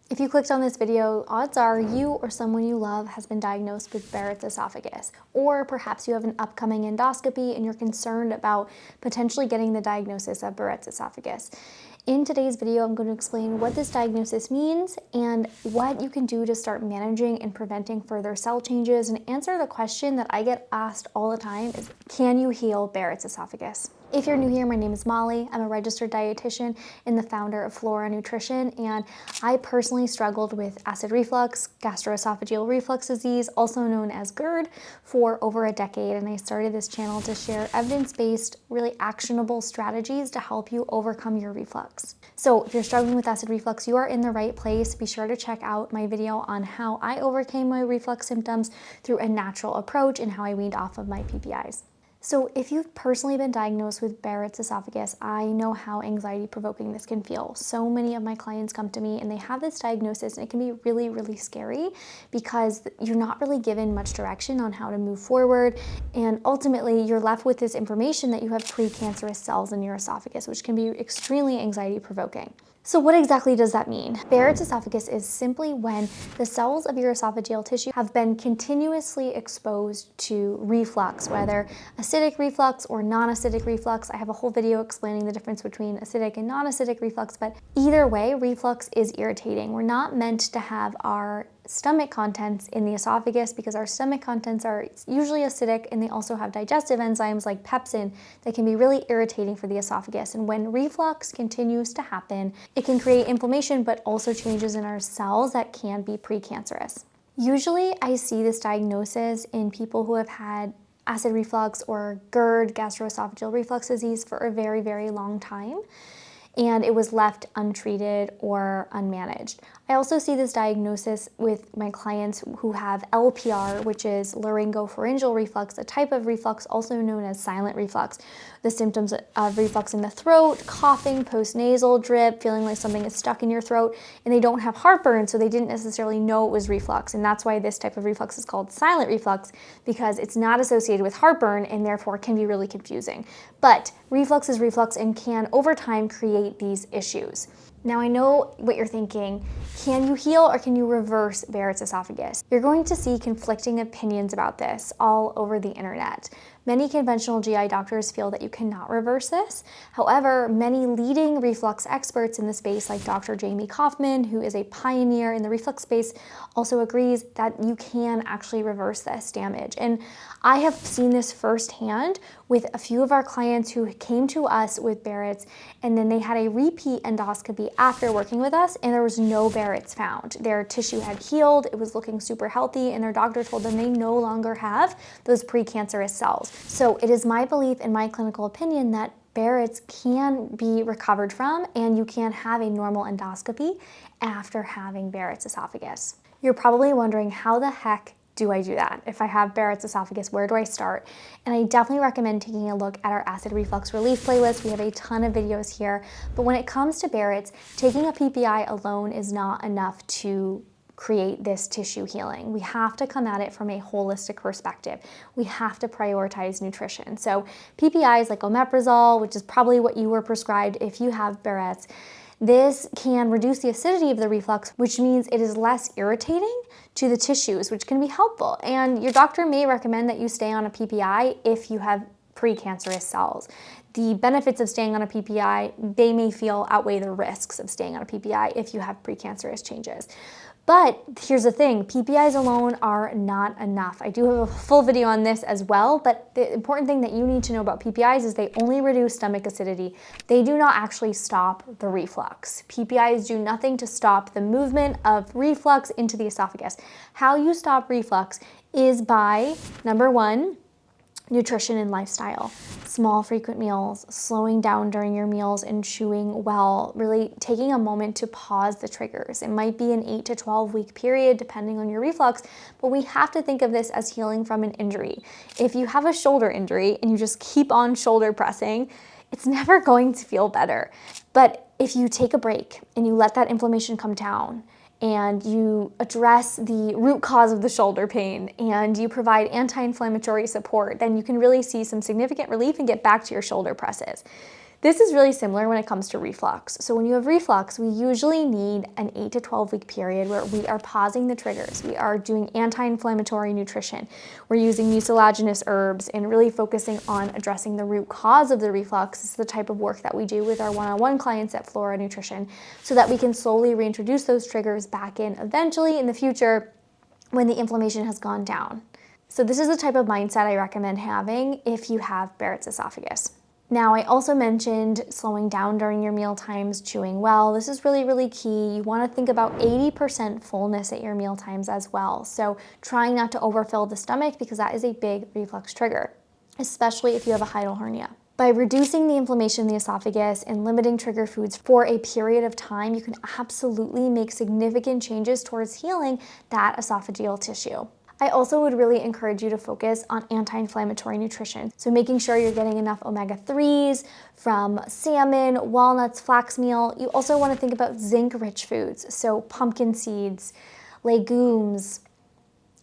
If you clicked on this video, odds are you or someone you love has been diagnosed with Barrett's esophagus, or perhaps you have an upcoming endoscopy and you're concerned about potentially getting the diagnosis of Barrett's esophagus. In today's video, I'm going to explain what this diagnosis means and what you can do to start managing and preventing further cell changes, and answer the question that I get asked all the time is, can you heal Barrett's esophagus? If you're new here, my name is Molly. I'm a registered dietitian and the founder of Flora Nutrition, and I personally struggled with acid reflux, gastroesophageal reflux disease, also known as GERD, for over a decade, and I started this channel to share evidence-based, really actionable strategies to help you overcome your reflux. So if you're struggling with acid reflux, you are in the right place. Be sure to check out my video on how I overcame my reflux symptoms through a natural approach and how I weaned off of my PPIs. So if you've personally been diagnosed with Barrett's esophagus, I know how anxiety-provoking this can feel. So many of my clients come to me and they have this diagnosis, and it can be really, really scary because you're not really given much direction on how to move forward, and ultimately you're left with this information that you have precancerous cells in your esophagus, which can be extremely anxiety-provoking. So what exactly does that mean? Barrett's esophagus is simply when the cells of your esophageal tissue have been continuously exposed to reflux, whether acidic reflux or non-acidic reflux. I have a whole video explaining the difference between acidic and non-acidic reflux, but either way, reflux is irritating. We're not meant to have our stomach contents in the esophagus because our stomach contents are usually acidic, and they also have digestive enzymes like pepsin that can be really irritating for the esophagus. And when reflux continues to happen, it can create inflammation but also changes in our cells that can be precancerous. Usually I see this diagnosis in people who have had acid reflux or GERD, gastroesophageal reflux disease, for a very, very long time, and it was left untreated or unmanaged. I also see this diagnosis with my clients who have LPR, which is laryngopharyngeal reflux, a type of reflux also known as silent reflux. The symptoms of reflux in the throat, coughing, postnasal drip, feeling like something is stuck in your throat, and they don't have heartburn, so they didn't necessarily know it was reflux. And that's why this type of reflux is called silent reflux, because it's not associated with heartburn and therefore can be really confusing. But reflux is reflux and can over time create these issues. Now I know what you're thinking, can you heal or can you reverse Barrett's esophagus? You're going to see conflicting opinions about this all over the internet. Many conventional GI doctors feel that you cannot reverse this. However, many leading reflux experts in the space, like Dr. Jamie Kaufman, who is a pioneer in the reflux space, also agrees that you can actually reverse this damage. And I have seen this firsthand with a few of our clients who came to us with Barrett's, and then they had a repeat endoscopy after working with us, and there was no Barrett's found. Their tissue had healed, it was looking super healthy, and their doctor told them they no longer have those precancerous cells. So it is my belief and my clinical opinion that Barrett's can be recovered from, and you can have a normal endoscopy after having Barrett's esophagus. You're probably wondering, how the heck do I do that? If I have Barrett's esophagus, where do I start? And I definitely recommend taking a look at our acid reflux relief playlist. We have a ton of videos here, but when it comes to Barrett's, taking a PPI alone is not enough to create this tissue healing. We have to come at it from a holistic perspective. We have to prioritize nutrition. So PPIs like omeprazole, which is probably what you were prescribed if you have Barrett's, this can reduce the acidity of the reflux, which means it is less irritating to the tissues, which can be helpful. And your doctor may recommend that you stay on a PPI if you have precancerous cells. The benefits of staying on a PPI, they may feel outweigh the risks of staying on a PPI if you have precancerous changes. But here's the thing, PPIs alone are not enough. I do have a full video on this as well, but the important thing that you need to know about PPIs is they only reduce stomach acidity. They do not actually stop the reflux. PPIs do nothing to stop the movement of reflux into the esophagus. How you stop reflux is by, number one, nutrition and lifestyle. Small, frequent meals, slowing down during your meals and chewing well, really taking a moment to pause the triggers. It might be an 8 to 12 week period depending on your reflux, but we have to think of this as healing from an injury. If you have a shoulder injury and you just keep on shoulder pressing, it's never going to feel better. But if you take a break and you let that inflammation come down, and you address the root cause of the shoulder pain, and you provide anti-inflammatory support, then you can really see some significant relief and get back to your shoulder presses. This is really similar when it comes to reflux. So when you have reflux, we usually need an 8 to 12 week period where we are pausing the triggers. We are doing anti-inflammatory nutrition. We're using mucilaginous herbs and really focusing on addressing the root cause of the reflux. This is the type of work that we do with our one-on-one clients at Flora Nutrition so that we can slowly reintroduce those triggers back in eventually in the future when the inflammation has gone down. So this is the type of mindset I recommend having if you have Barrett's esophagus. Now, I also mentioned slowing down during your meal times, chewing well. This is really, really key. You want to think about 80% fullness at your meal times as well. So trying not to overfill the stomach because that is a big reflux trigger, especially if you have a hiatal hernia. By reducing the inflammation in the esophagus and limiting trigger foods for a period of time, you can absolutely make significant changes towards healing that esophageal tissue. I also would really encourage you to focus on anti-inflammatory nutrition. So making sure you're getting enough omega-3s from salmon, walnuts, flax meal. You also want to think about zinc-rich foods. So pumpkin seeds, legumes,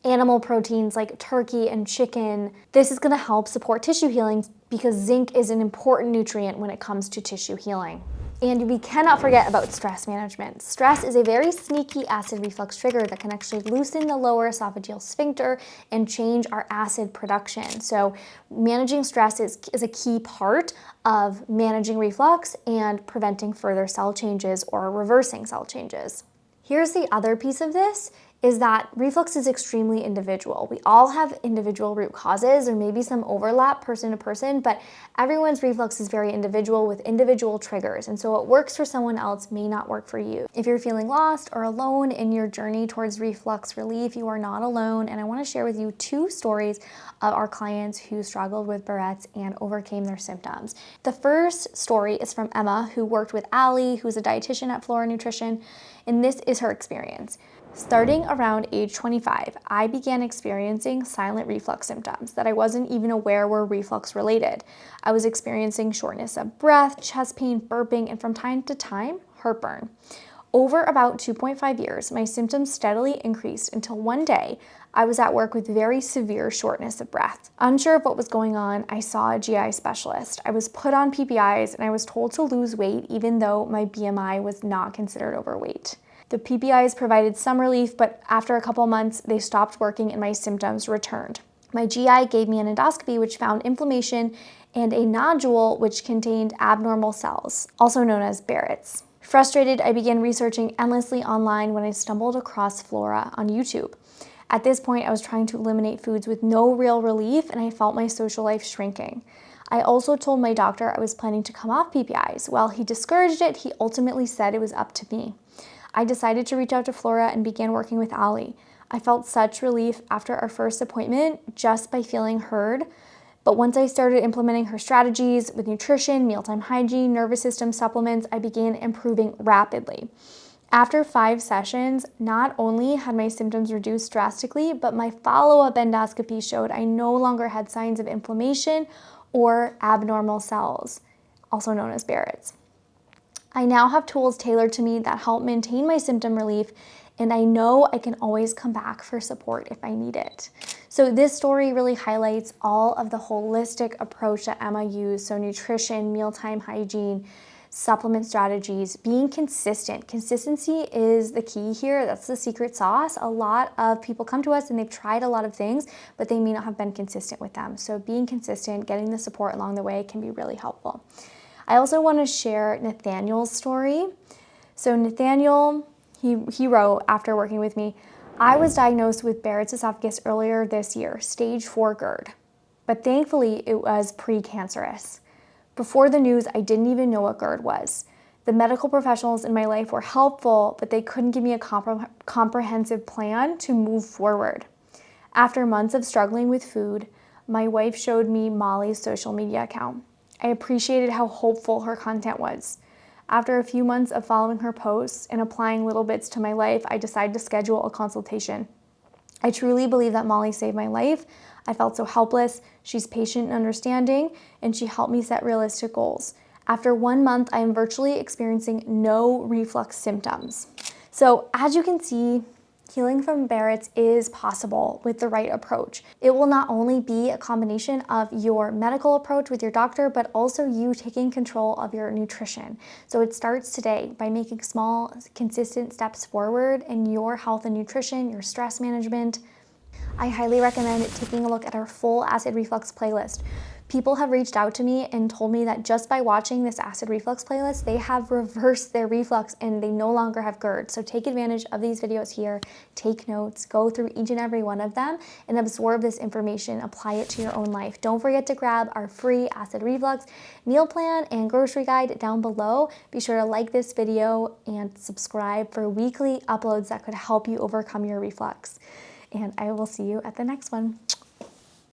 animal proteins like turkey and chicken. This is going to help support tissue healing because zinc is an important nutrient when it comes to tissue healing. And we cannot forget about stress management. Stress is a very sneaky acid reflux trigger that can actually loosen the lower esophageal sphincter and change our acid production. So managing stress is a key part of managing reflux and preventing further cell changes or reversing cell changes. Here's the other piece of this, is that reflux is extremely individual. We all have individual root causes, or maybe some overlap person to person, but everyone's reflux is very individual with individual triggers. And so what works for someone else may not work for you. If you're feeling lost or alone in your journey towards reflux relief, you are not alone. And I want to share with you 2 stories of our clients who struggled with Barrett's and overcame their symptoms. The first story is from Emma, who worked with Allie, who's a dietitian at Flora Nutrition, and this is her experience. Starting around age 25, I began experiencing silent reflux symptoms that I wasn't even aware were reflux related. I was experiencing shortness of breath, chest pain, burping, and from time to time, heartburn. Over about 2.5 years, my symptoms steadily increased until one day I was at work with very severe shortness of breath. Unsure of what was going on, I saw a GI specialist. I was put on PPIs and I was told to lose weight even though my BMI was not considered overweight. The PPIs provided some relief, but after a couple months, they stopped working and my symptoms returned. My GI gave me an endoscopy which found inflammation and a nodule which contained abnormal cells, also known as Barretts. Frustrated, I began researching endlessly online when I stumbled across Flora on YouTube. At this point, I was trying to eliminate foods with no real relief and I felt my social life shrinking. I also told my doctor I was planning to come off PPIs. While he discouraged it, he ultimately said it was up to me. I decided to reach out to Flora and began working with Allie. I felt such relief after our first appointment just by feeling heard. But once I started implementing her strategies with nutrition, mealtime hygiene, nervous system supplements, I began improving rapidly. After 5 sessions, not only had my symptoms reduced drastically, but my follow-up endoscopy showed I no longer had signs of inflammation or abnormal cells, also known as Barrett's. I now have tools tailored to me that help maintain my symptom relief, and I know I can always come back for support if I need it. So this story really highlights all of the holistic approach that Emma used. So nutrition, mealtime hygiene, supplement strategies, being consistent. Consistency is the key here. That's the secret sauce. A lot of people come to us and they've tried a lot of things, but they may not have been consistent with them. So being consistent, getting the support along the way can be really helpful. I also want to share Nathaniel's story. So Nathaniel, he wrote after working with me, I was diagnosed with Barrett's esophagus earlier this year, stage 4 GERD, but thankfully it was precancerous. Before the news, I didn't even know what GERD was. The medical professionals in my life were helpful, but they couldn't give me a comprehensive plan to move forward. After months of struggling with food, my wife showed me Molly's social media account. I appreciated how hopeful her content was. After a few months of following her posts and applying little bits to my life, I decided to schedule a consultation. I truly believe that Molly saved my life. I felt so helpless. She's patient and understanding, and she helped me set realistic goals. After 1 month, I am virtually experiencing no reflux symptoms. So as you can see Healing from Barrett's is possible with the right approach. It will not only be a combination of your medical approach with your doctor, but also you taking control of your nutrition. So it starts today by making small, consistent steps forward in your health and nutrition, your stress management. I highly recommend taking a look at our full acid reflux playlist. People have reached out to me and told me that just by watching this acid reflux playlist, they have reversed their reflux and they no longer have GERD. So take advantage of these videos here, take notes, go through each and every one of them and absorb this information, apply it to your own life. Don't forget to grab our free acid reflux meal plan and grocery guide down below. Be sure to like this video and subscribe for weekly uploads that could help you overcome your reflux. And I will see you at the next one.